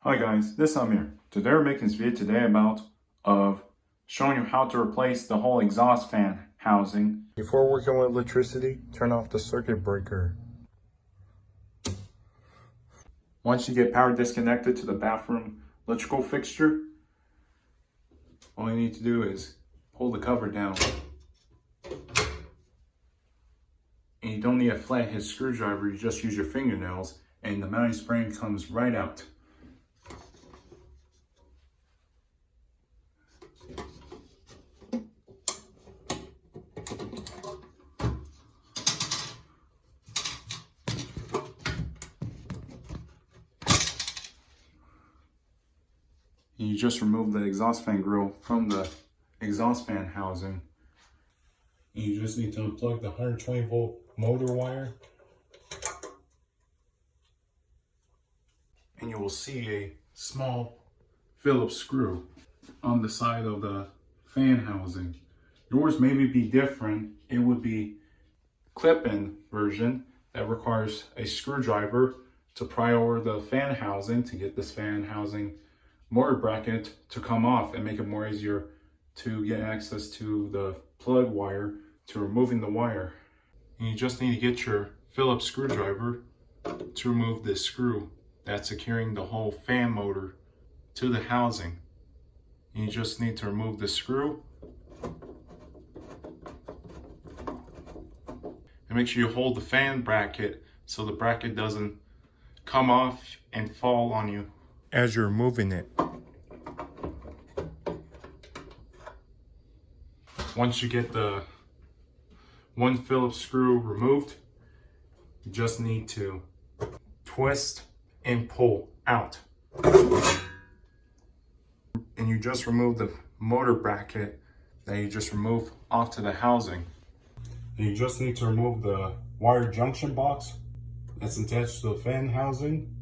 Hi guys, this is Amir. Today we're making this video today about showing you how to replace the whole exhaust fan housing. Before working with electricity, turn off the circuit breaker. Once you get power disconnected to the bathroom electrical fixture, all you need to do is pull the cover down. And you don't need a flathead screwdriver, you just use your fingernails and the mounting spring comes right out. And you just remove the exhaust fan grill from the exhaust fan housing. And you just need to unplug the 120 volt motor wire. And you will see a small Phillips screw on the side of the fan housing. Yours maybe be different. It would be clip-in version that requires a screwdriver to pry over the fan housing to get this fan housing motor bracket to come off and make it more easier to get access to the plug wire to removing the wire. And you just need to get your Phillips screwdriver to remove this screw that's securing the whole fan motor to the housing. And you just need to remove the screw and make sure you hold the fan bracket so the bracket doesn't come off and fall on you As you're moving it. Once you get the one Phillips screw removed, you just need to twist and pull out. And you just remove the motor bracket that you just removed off to the housing. And you just need to remove the wire junction box that's attached to the fan housing.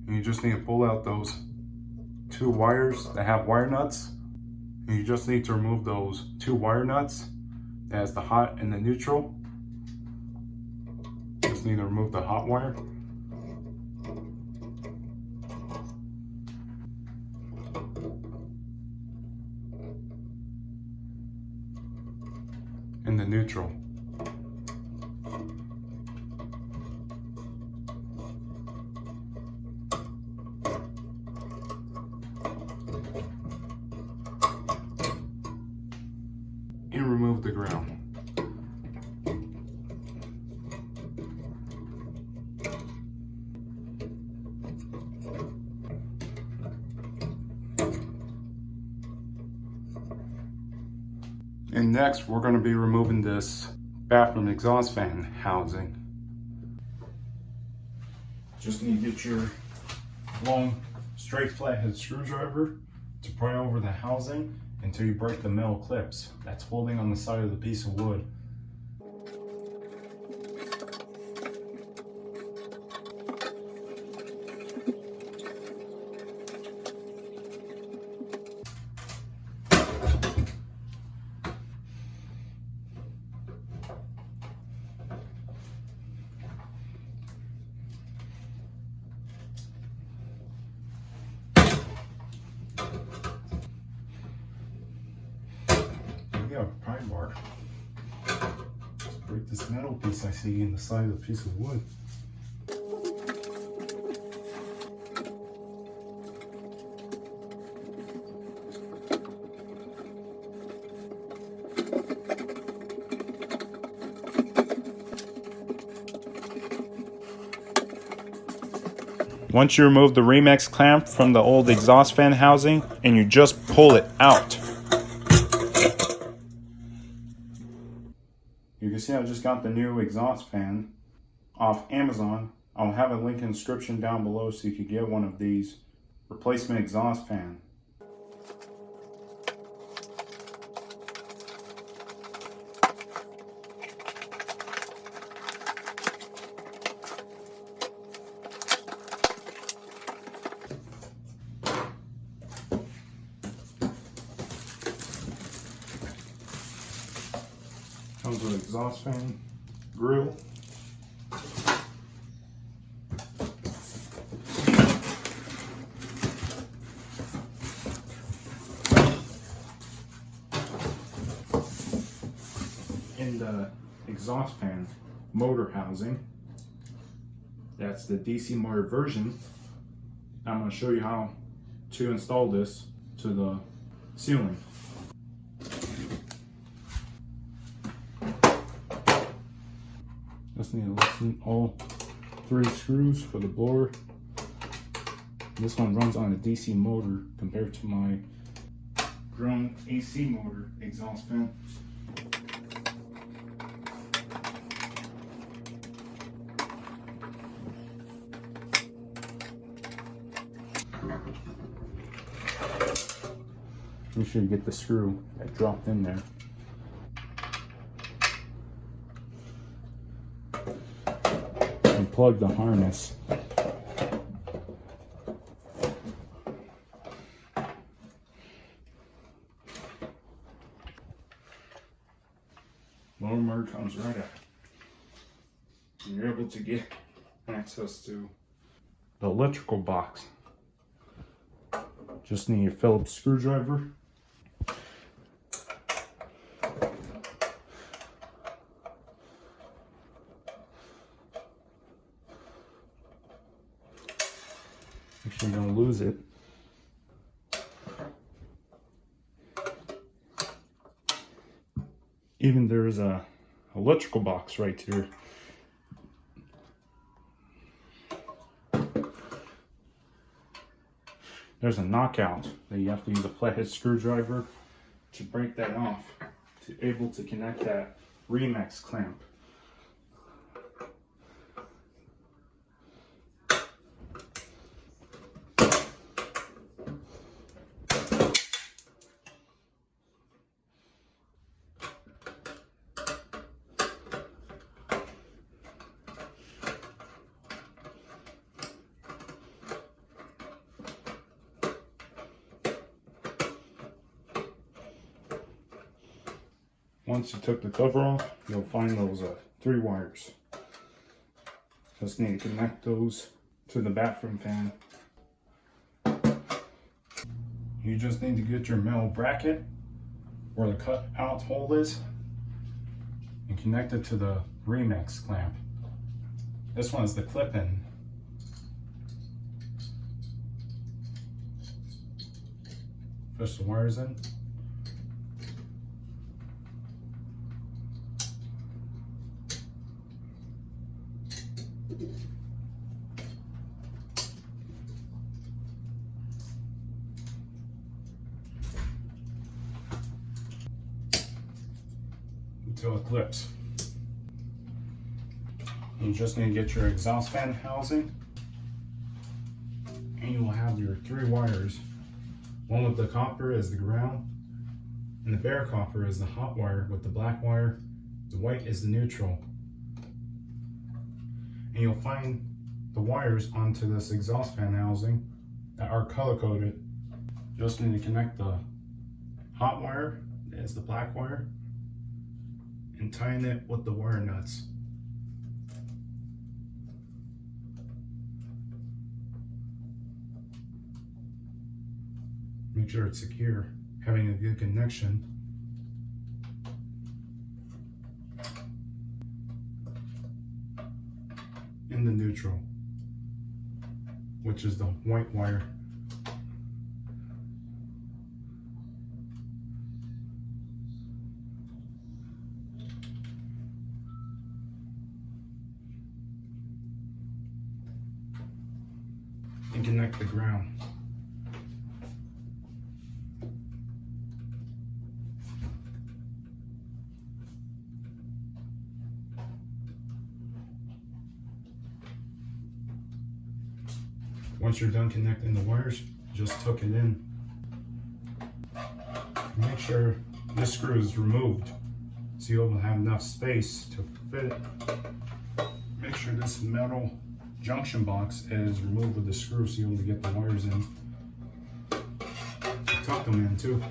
And you just need to pull out those two wires that have wire nuts. And you just need to remove those two wire nuts. That's the hot and the neutral. Just need to remove the hot wire. And the neutral. And remove the ground. And next, we're going to be removing this bathroom exhaust fan housing. Just need to get your long, straight flathead screwdriver to pry over the housing until you break the metal clips that's holding on the side of the piece of wood. A pry bar. Just break this metal piece I see in the side of the piece of wood. Once you remove the Remex clamp from the old exhaust fan housing and you just pull it out. You can see I just got the new exhaust fan off Amazon. I'll have a link in the description down below so you can get one of these replacement exhaust fan. Comes with exhaust fan, grill. In the exhaust fan motor housing, that's the DC motor version. I'm going to show you how to install this to the ceiling. Just need to loosen all 3 screws for the blower. This one runs on a DC motor compared to my drum AC motor exhaust fan. Make sure you get the screw that dropped in there. And plug the harness. Lower motor comes right out. And you're able to get access to the electrical box. Just need a Phillips screwdriver. Make sure you don't lose it. Even there's a electrical box right here. There's a knockout that you have to use a flathead screwdriver to break that off to be able to connect that Remax clamp. Once you took the cover off, you'll find those 3 wires. Just need to connect those to the bathroom fan. You just need to get your metal bracket where the cut out hole is and connect it to the Remax clamp. This one is the clip-in. Push the wires in. Until it clips. You just need to get your exhaust fan housing, and you will have your 3 wires. One with the copper is the ground, and the bare copper is the hot wire with the black wire. The white is the neutral. And you'll find the wires onto this exhaust fan housing that are color coded. Just need to connect the hot wire, that is the black wire, and tying it with the wire nuts. Make sure it's secure, having a good connection. In the neutral, which is the white wire. And connect the ground. Once you're done connecting the wires, just tuck it in. Make sure this screw is removed so you'll have enough space to fit it. Make sure this metal junction box is removed with the screw so you'll be able to get the wires in. Tuck them in too.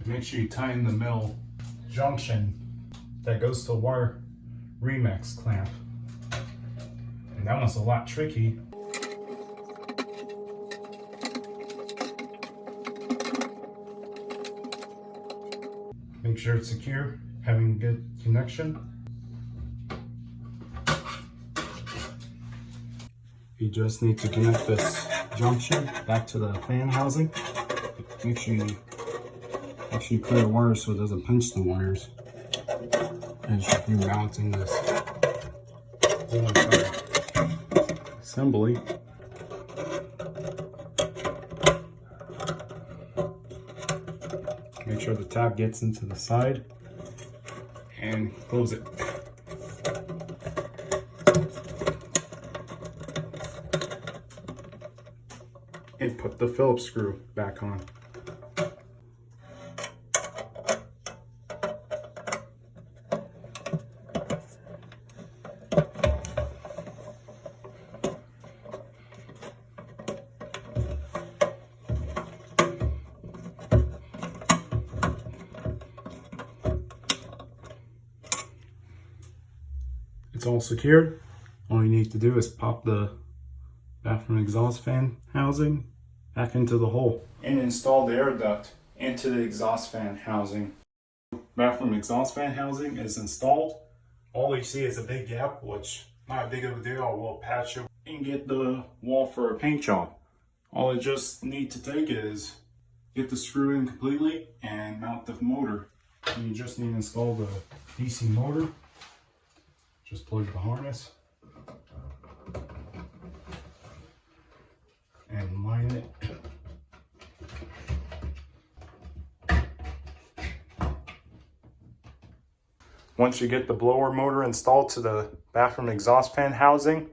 make sure you tighten the middle junction that goes to wire Remex clamp. And that one's a lot tricky. Make sure it's secure, having good connection. You just need to connect this junction back to the fan housing. Make sure you actually clear the wires so it doesn't pinch the wires. And you're mounting this assembly. Make sure the tab gets into the side and close it. And put the Phillips screw back on. It's all secured. All you need to do is pop the bathroom exhaust fan housing back into the hole and install the air duct into the exhaust fan housing. Bathroom exhaust fan housing is installed. All you see is a big gap, which not big of a deal. We'll patch it and get the wall for a paint job. All I just need to take is get the screw in completely and mount the motor. And you just need to install the DC motor. Just plug the harness and line it. Once you get the blower motor installed to the bathroom exhaust fan housing,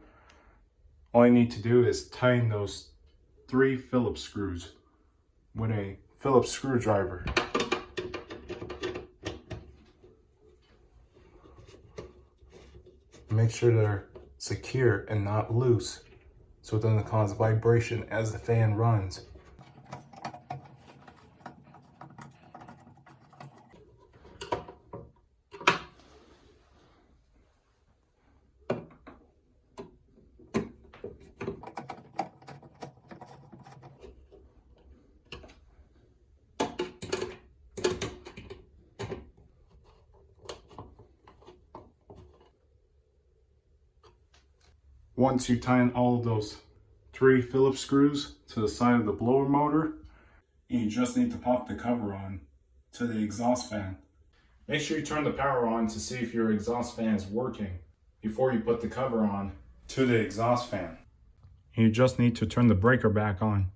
all you need to do is tighten those 3 Phillips screws with a Phillips screwdriver. Make sure they're secure and not loose so it doesn't cause vibration as the fan runs. Once you tighten all of those 3 Phillips screws to the side of the blower motor, you just need to pop the cover on to the exhaust fan. Make sure you turn the power on to see if your exhaust fan is working before you put the cover on to the exhaust fan. You just need to turn the breaker back on.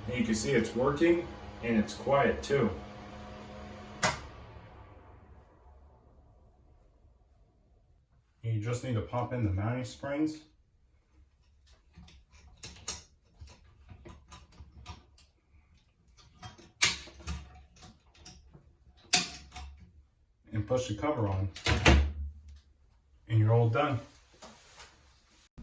And you can see it's working and it's quiet too. And you just need to pop in the mounting springs. And push the cover on. And you're all done.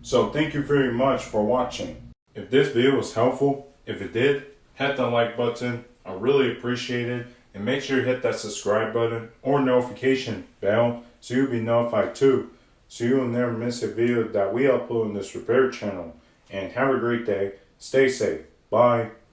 So thank you very much for watching. If this video was helpful, if it did, hit the like button. I really appreciate it. And make sure you hit that subscribe button or notification bell so you'll be notified too. So you will never miss a video that we upload on this repair channel. And have a great day. Stay safe. Bye.